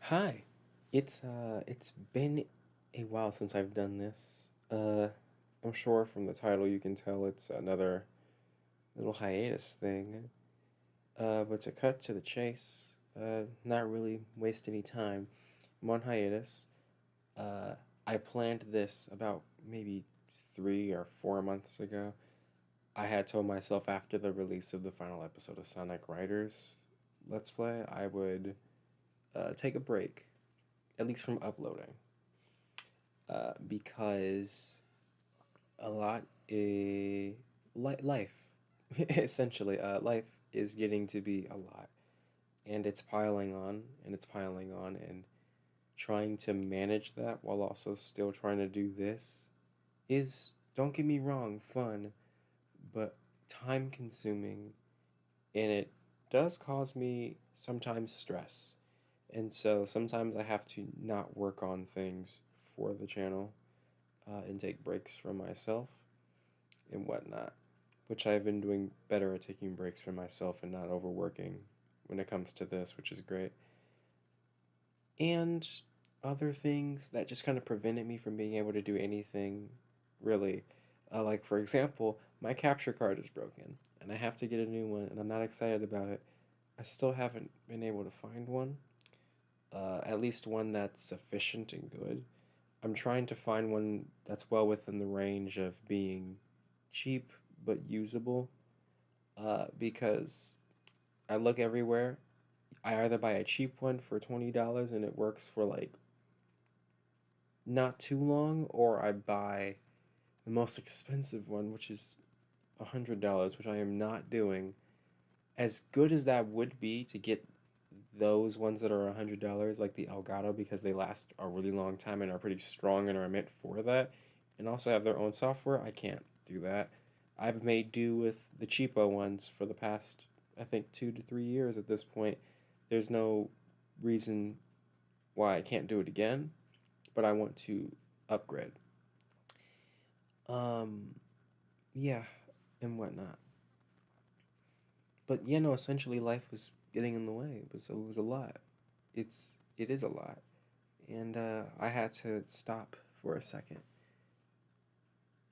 Hi. It's been a while since I've done this. I'm sure from the title you can tell it's another little hiatus thing. But to cut to the chase, not really waste any time. I'm on hiatus. Uh, I planned this about maybe 3 or 4 months ago. I had told myself after the release of the final episode of Sonic Riders Let's Play, I would take a break, at least from uploading. Because a lot is life essentially life is getting to be a lot, and it's piling on and it's piling on, and trying to manage that while also still trying to do this is, don't get me wrong, fun, but time consuming, and it does cause me sometimes stress. And so sometimes I have to not work on things for the channel, and take breaks from myself and whatnot, which I've been doing better at taking breaks from myself and not overworking when it comes to this, which is great. And other things that just kind of prevented me from being able to do anything really. Like, for example, my capture card is broken and I have to get a new one, and I'm not excited about it. I still haven't been able to find one, at least one that's sufficient and good. I'm trying to find one that's well within the range of being cheap but usable, because I look everywhere. I either buy a cheap one for $20 and it works for like not too long, or I buy the most expensive one, which is $100, which I am not doing. As good as that would be to get those ones that are $100, like the Elgato, because they last a really long time and are pretty strong and are meant for that, and also have their own software, I can't do that. I've made do with the cheapo ones for the past, I think, 2 to 3 years at this point. There's no reason why I can't do it again, but I want to upgrade. Um, yeah, and whatnot. But no, essentially life was getting in the way. It was a lot. It is a lot, and I had to stop for a second.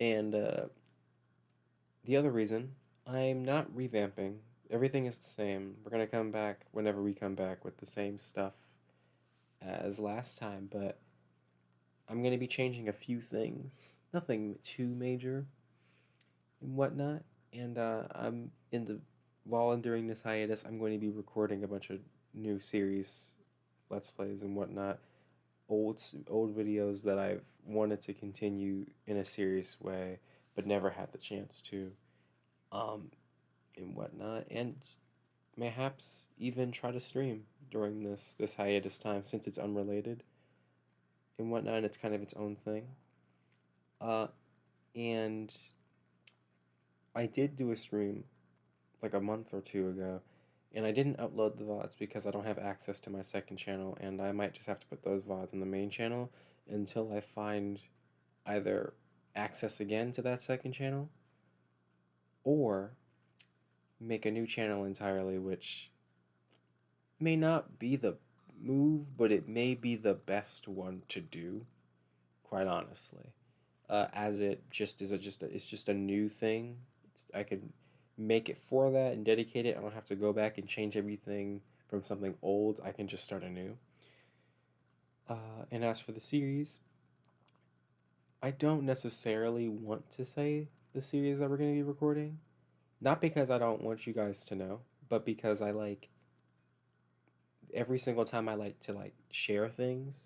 And the other reason, I'm not revamping. Everything is the same. We're gonna come back whenever we come back with the same stuff as last time, but I'm gonna be changing a few things. Nothing too major and whatnot. And I'm in the while during this hiatus, I'm going to be recording a bunch of new series, let's plays and whatnot, old videos that I've wanted to continue in a serious way, but never had the chance to, um, and whatnot, and perhaps even try to stream during this hiatus time, since it's unrelated and whatnot, and it's kind of its own thing. Uh, and I did do a stream like a month or two ago, and I didn't upload the VODs because I don't have access to my second channel, and I might just have to put those VODs on the main channel until I find either access again to that second channel, or make a new channel entirely, which may not be the move, but it may be the best one to do, quite honestly. As it just is it's just a new thing. I could make it for that and dedicate it. I don't have to go back and change everything from something old. I can just start anew. And as for the series, I don't necessarily want to say the series that we're going to be recording. Not because I don't want you guys to know, but because I like, every single time I like to like share things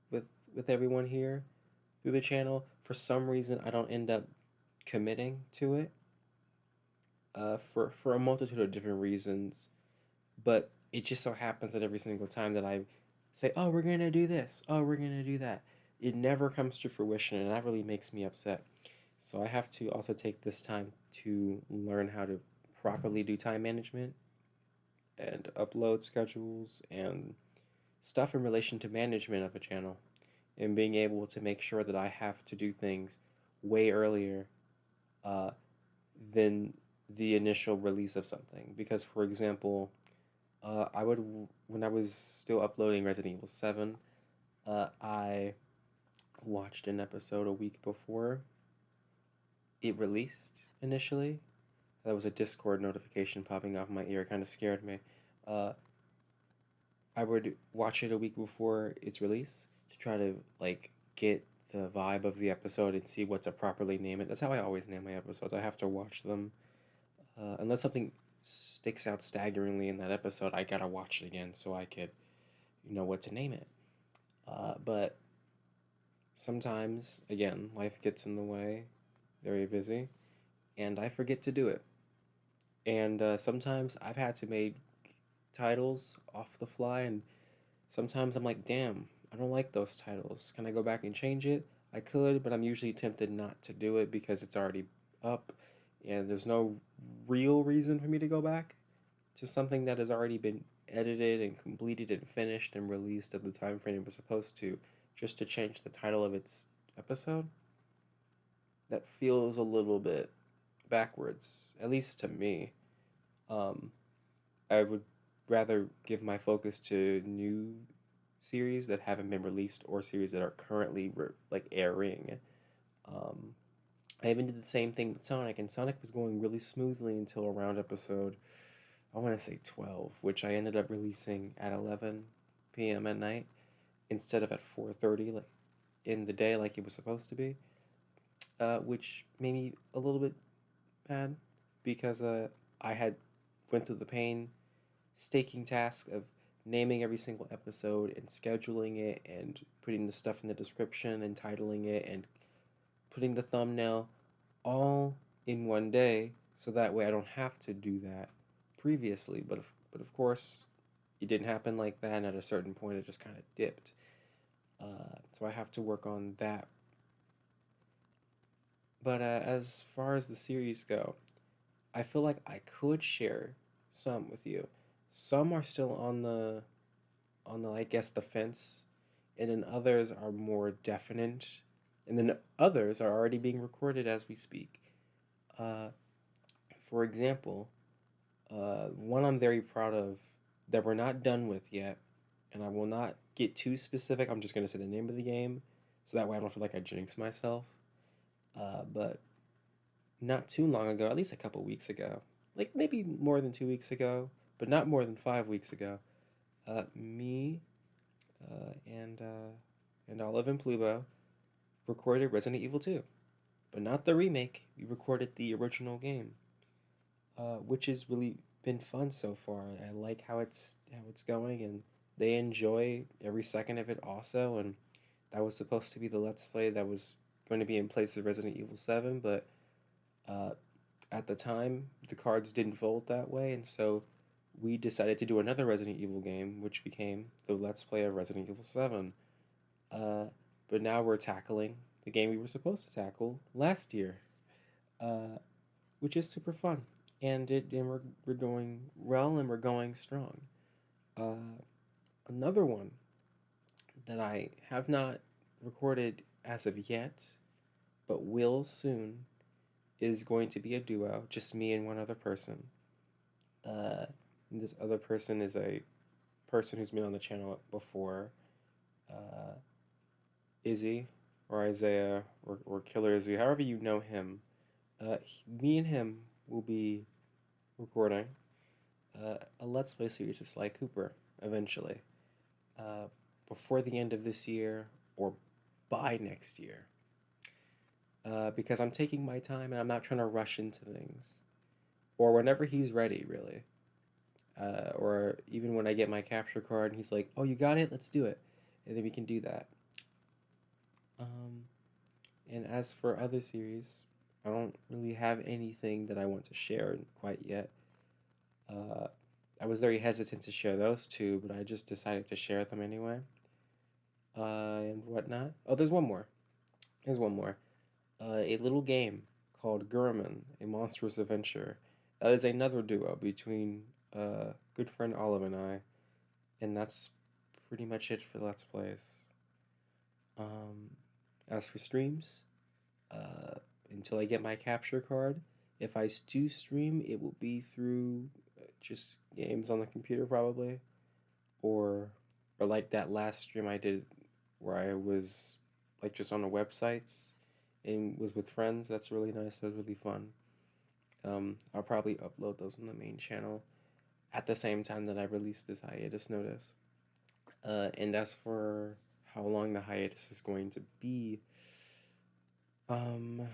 with everyone here through the channel. For some reason, I don't end up committing to it, for a multitude of different reasons. But it just so happens that every single time that I say, "Oh, we're gonna do this," "Oh, we're gonna do that," it never comes to fruition, and that really makes me upset. So I have to also take this time to learn how to properly do time management and upload schedules and stuff in relation to management of a channel, and being able to make sure that I have to do things way earlier, uh, than the initial release of something. Because, for example, when I was still uploading Resident Evil 7, I watched an episode a week before it released initially. That was a Discord notification popping off my ear. It kind of scared me. Uh, I would watch it a week before its release to try to like get the vibe of the episode and see what to properly name it. That's how I always name my episodes. I have to watch them. Unless something sticks out staggeringly in that episode, I gotta watch it again so I could know what to name it. But sometimes, again, life gets in the way, very busy, and I forget to do it. And sometimes I've had to make titles off the fly, and sometimes I'm like, damn, I don't like those titles. Can I go back and change it? I could, but I'm usually tempted not to do it because it's already up, and there's no real reason for me to go back to something that has already been edited and completed and finished and released at the time frame it was supposed to, just to change the title of its episode. That feels a little bit backwards, at least to me. Um, I would rather give my focus to new series that haven't been released or series that are currently like airing. Um, I even did the same thing with Sonic, and Sonic was going really smoothly until around episode, I want to say 12, which I ended up releasing at 11 p.m. at night instead of at 4:30 like in the day like it was supposed to be, which made me a little bit mad because I had went through the pain staking task of naming every single episode and scheduling it and putting the stuff in the description and titling it and putting the thumbnail all in one day so that way I don't have to do that previously. But of course, it didn't happen like that, and at a certain point, it just kind of dipped. So I have to work on that. But as far as the series go, I feel like I could share some with you. Some are still on the I guess the fence, and then others are more definite, and then others are already being recorded as we speak. Uh, for example, one I'm very proud of that we're not done with yet, and I will not get too specific. I'm just gonna say the name of the game, so that way I don't feel like I jinx myself. But not too long ago, at least a couple weeks ago, like maybe more than 2 weeks ago, but not more than 5 weeks ago, me and Olive and Pluto recorded Resident Evil 2, but not the remake. We recorded the original game, which has really been fun so far. I like how it's going, and they enjoy every second of it also. And that was supposed to be the Let's Play that was going to be in place of Resident Evil 7, but uh, at the time the cards didn't fold that way, and so we decided to do another Resident Evil game, which became the Let's Play of Resident Evil 7. Uh, but now we're tackling the game we were supposed to tackle last year, uh, which is super fun. And we're going well and we're going strong. Uh, Another one that I have not recorded as of yet, but will soon, is going to be a duo, just me and one other person. Uh, and this other person is a person who's been on the channel before, uh, Izzy, or Isaiah, or Killer Izzy, however you know him. Me and him will be recording a Let's Play series of Sly Cooper eventually, uh, before the end of this year or by next year. Because I'm taking my time and I'm not trying to rush into things. Or whenever he's ready, really. Or even when I get my capture card and he's like, oh, you got it? Let's do it. And then we can do that. Um, and as for other series, I don't really have anything that I want to share quite yet. Uh, I was very hesitant to share those two, but I just decided to share them anyway. And whatnot. Oh, there's one more. There's one more. A little game called Gurman, A Monstrous Adventure. That is another duo between good friend Olive and I, and that's pretty much it for Let's Plays. Um, as for streams, until I get my capture card, if I do stream, it will be through just games on the computer probably, or like that last stream I did where I was like just on the websites and was with friends. That's really nice. That was really fun. I'll probably upload those on the main channel at the same time that I release this hiatus notice. And as for how long the hiatus is going to be, um,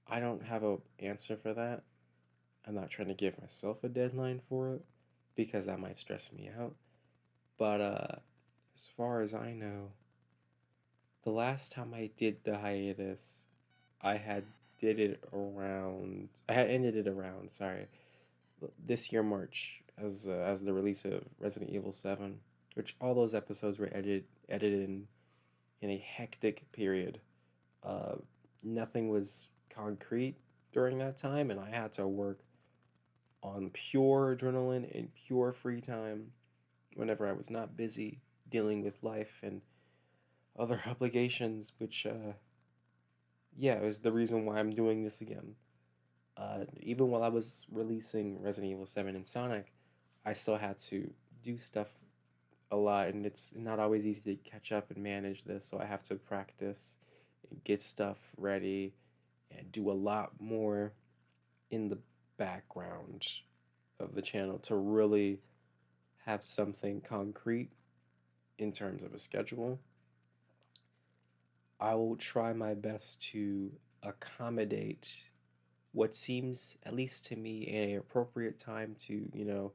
I don't have a answer for that. I'm not trying to give myself a deadline for it because that might stress me out. But as far as I know, the last time I did the hiatus, I had did it around. I had ended it around. Sorry, this year March as the release of Resident Evil 7, which all those episodes were edited in a hectic period. Uh, Nothing was concrete during that time, and I had to work on pure adrenaline and pure free time whenever I was not busy dealing with life and other obligations, which, yeah, is the reason why I'm doing this again. Even while I was releasing Resident Evil 7 and Sonic, I still had to do stuff a lot, and it's not always easy to catch up and manage this, so I have to practice and get stuff ready and do a lot more in the background of the channel to really have something concrete in terms of a schedule. I will try my best to accommodate what seems, at least to me, an appropriate time to,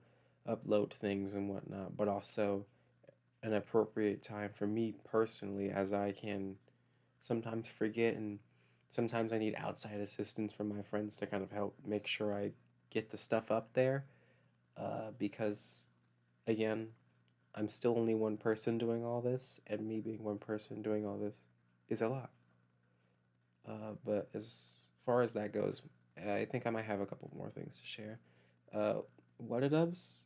upload things and whatnot, but also an appropriate time for me personally, as I can sometimes forget, and sometimes I need outside assistance from my friends to kind of help make sure I get the stuff up there. Because, again, I'm still only one person doing all this, and me being one person doing all this is a lot. But as far as that goes, I think I might have a couple more things to share. What It Ups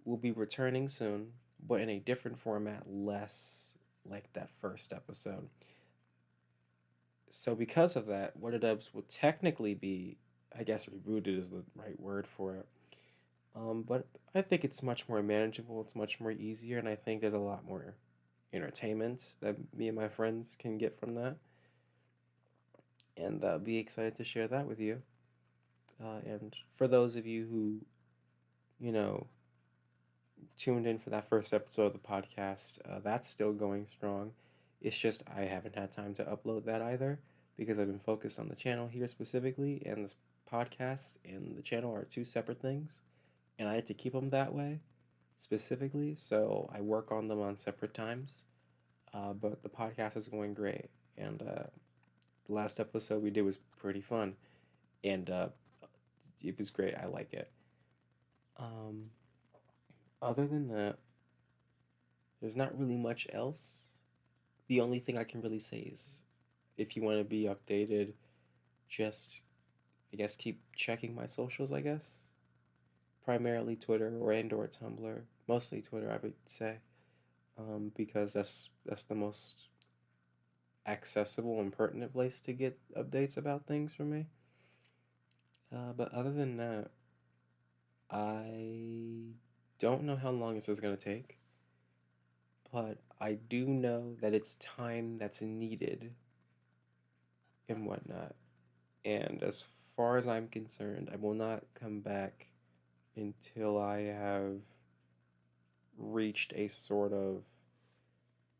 will be returning soon, but in a different format, less like that first episode. So because of that, What It Ups will technically be, I guess, rebooted is the right word for it. But I think it's much more manageable. It's much more easier, and I think there's a lot more entertainment that me and my friends can get from that. And be excited to share that with you. And for those of you who, you know, tuned in for that first episode of the podcast, that's still going strong. It's just I haven't had time to upload that either because I've been focused on the channel here specifically, and this podcast and the channel are two separate things, and I had to keep them that way specifically, so I work on them on separate times. But the podcast is going great, and the last episode we did was pretty fun, and it was great. I like it. Um, Other than that, there's not really much else. The only thing I can really say is if you want to be updated, just, I guess, keep checking my socials, I guess. Primarily Twitter or Tumblr. Mostly Twitter, I would say. Because that's the most accessible and pertinent place to get updates about things from me. But other than that, I don't know how long this is going to take, but I do know that it's time that's needed and whatnot. And as far as I'm concerned, I will not come back until I have reached a sort of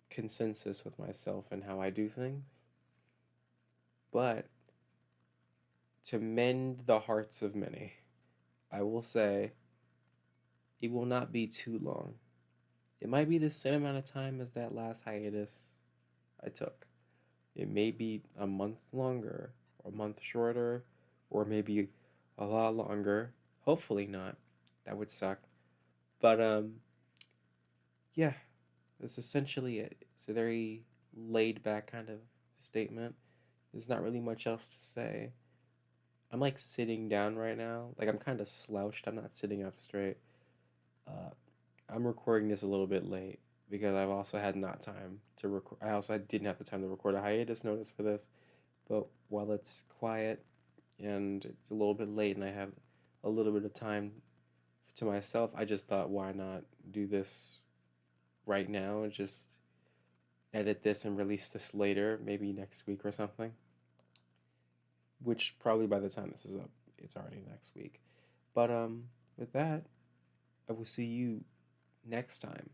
consensus with myself and how I do things. But to mend the hearts of many, I will say it will not be too long. It might be the same amount of time as that last hiatus I took. It may be a month longer, or a month shorter, or maybe a lot longer. Hopefully not. That would suck. But yeah, that's essentially it. It's a very laid back kind of statement. There's not really much else to say. I'm like sitting down right now. Like I'm kind of slouched. I'm not sitting up straight. Uh, I'm recording this a little bit late because I've also had not time to record. I also didn't have the time to record a hiatus notice for this. But while it's quiet and it's a little bit late and I have a little bit of time to myself, I just thought, why not do this right now and just edit this and release this later, maybe next week or something. Which probably by the time this is up, it's already next week. But with that, I will see you next time.